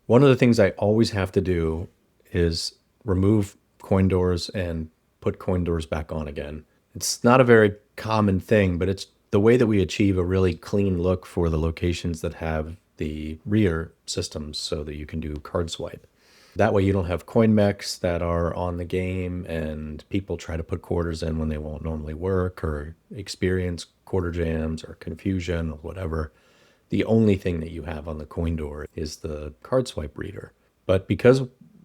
One of the things I always have to do is remove coin doors and put coin doors back on again. It's not a very common thing, but it's the way that we achieve a really clean look for the locations that have the rear systems so that you can do card swipe. That way you don't have coin mechs that are on the game and people try to put quarters in when they won't normally work or experience quarter jams or confusion or whatever. The only thing that you have on the coin door is the card swipe reader. But because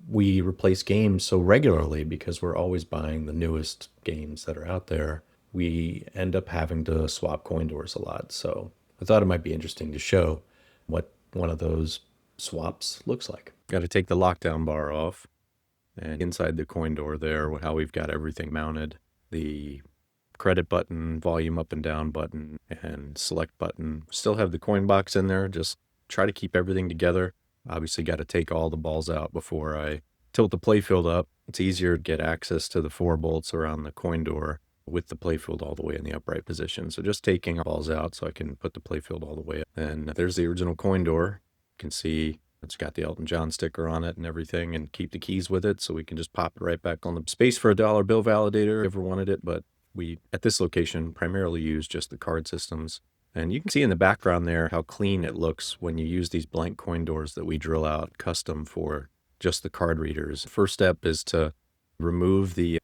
we replace games so regularly, because we're always buying the newest games that are out there, we end up having to swap coin doors a lot. So I thought it might be interesting to show what one of those swaps looks like. Got to take the lockdown bar off, and inside the coin door there, how we've got everything mounted, the credit button, volume up and down button, and select button. Still have the coin box in there. Just try to keep everything together. Obviously got to take all the balls out before I tilt the playfield up. It's easier to get access to the 4 bolts around the coin door with the playfield all the way in the upright position. So just taking balls out so I can put the playfield all the way up. And there's the original coin door. You can see it's got the Elton John sticker on it and everything, and keep the keys with it so we can just pop it right back on the space for a dollar bill validator if ever wanted it. But we, at this location, primarily use just the card systems. And you can see in the background there how clean it looks when you use these blank coin doors that we drill out custom for just the card readers. First step is to remove the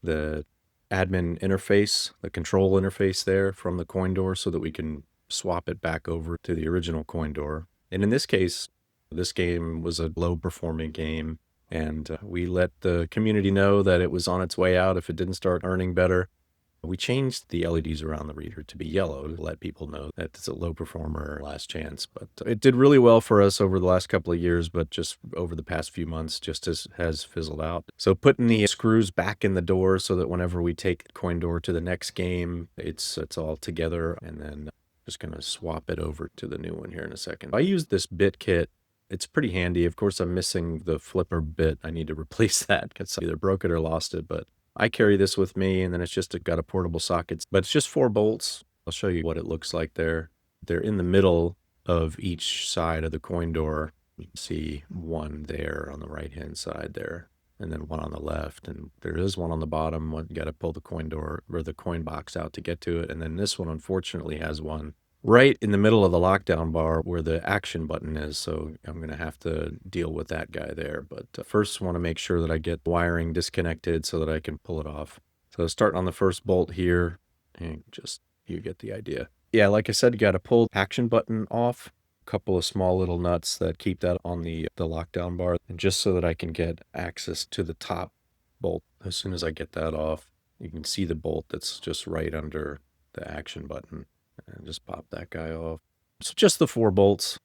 admin interface, the control interface there from the coin door so that we can swap it back over to the original coin door. And in this case, this game was a low performing game, and we let the community know that it was on its way out if it didn't start earning better. We changed the LEDs around the reader to be yellow to let people know that it's a low performer, last chance. But it did really well for us over the last couple of years, but just over the past few months, just has fizzled out. So putting the screws back in the door so that whenever we take the coin door to the next game, it's all together, and then just going to swap it over to the new one here in a second. I used this bit kit. It's pretty handy. Of course, I'm missing the flipper bit. I need to replace that because I either broke it or lost it, but I carry this with me, and then it's just got a portable socket, but it's just 4 bolts. I'll show you what it looks like there. They're in the middle of each side of the coin door. You can see one there on the right-hand side there, and then one on the left, and there is one on the bottom. You got to pull the coin door or the coin box out to get to it, and then this one unfortunately has one right in the middle of the lockdown bar where the action button is, so I'm going to have to deal with that guy there. But first want to make sure that I get the wiring disconnected so that I can pull it off. So starting on the first bolt here, and just, you get the idea. Yeah, like I said, you got to pull the action button off. A couple of small little nuts that keep that on the lockdown bar, and just so that I can get access to the top bolt. As soon as I get that off, you can see the bolt that's just right under the action button. And just pop that guy off. So just the 4 bolts.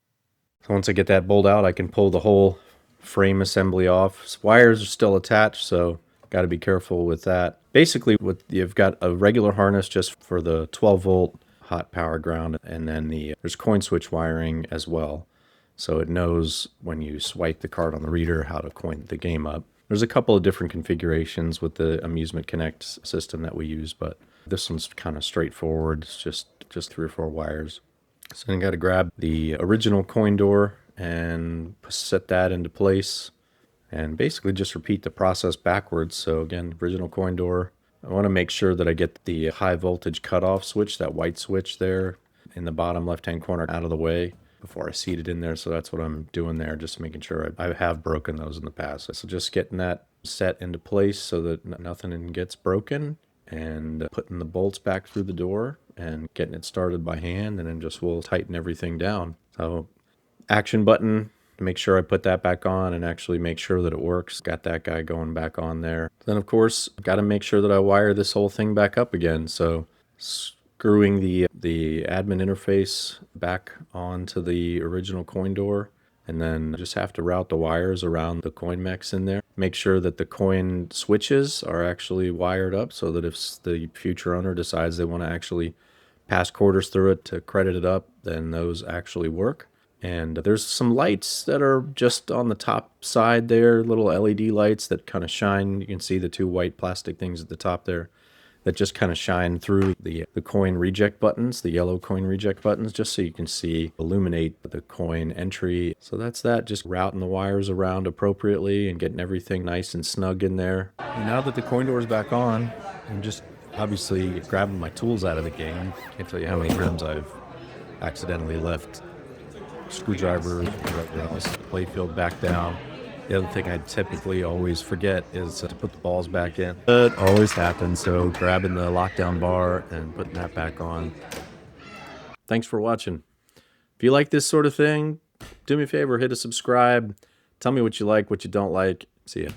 So once I get that bolt out, I can pull the whole frame assembly off. Wires are still attached, so got to be careful with that. Basically, you've got a regular harness just for the 12-volt hot power ground, and then there's coin switch wiring as well. So it knows when you swipe the card on the reader how to coin the game up. There's a couple of different configurations with the Amusement Connect system that we use, but this one's kind of straightforward. It's just 3 or 4 wires. So then you got to grab the original coin door and set that into place, and basically just repeat the process backwards. So again, original coin door. I want to make sure that I get the high voltage cutoff switch, that white switch there in the bottom left-hand corner, out of the way before I seat it in there. So that's what I'm doing there, just making sure. I have broken those in the past. So just getting that set into place so that nothing gets broken, and putting the bolts back through the door and getting it started by hand, and then just we'll tighten everything down. So action button, to make sure I put that back on and actually make sure that it works. Got that guy going back on there. Then of course, got to make sure that I wire this whole thing back up again. So screwing the admin interface back onto the original coin door, and then just have to route the wires around the coin mechs in there. Make sure that the coin switches are actually wired up so that if the future owner decides they want to actually pass quarters through it to credit it up, then those actually work. And there's some lights that are just on the top side there, little LED lights that kind of shine. You can see the 2 white plastic things at the top there. that just kind of shine through the coin reject buttons, the yellow coin reject buttons, just so you can see, illuminate the coin entry. So that's that, just routing the wires around appropriately and getting everything nice and snug in there. And now that the coin door is back on, I'm just obviously grabbing my tools out of the game. Can't tell you how many times I've accidentally left screwdriver, whatever else, the playfield back down. The other thing I typically always forget is to put the balls back in. It always happens, so grabbing the lockdown bar and putting that back on. Thanks for watching. If you like this sort of thing, do me a favor, hit a subscribe. Tell me what you like, what you don't like. See ya.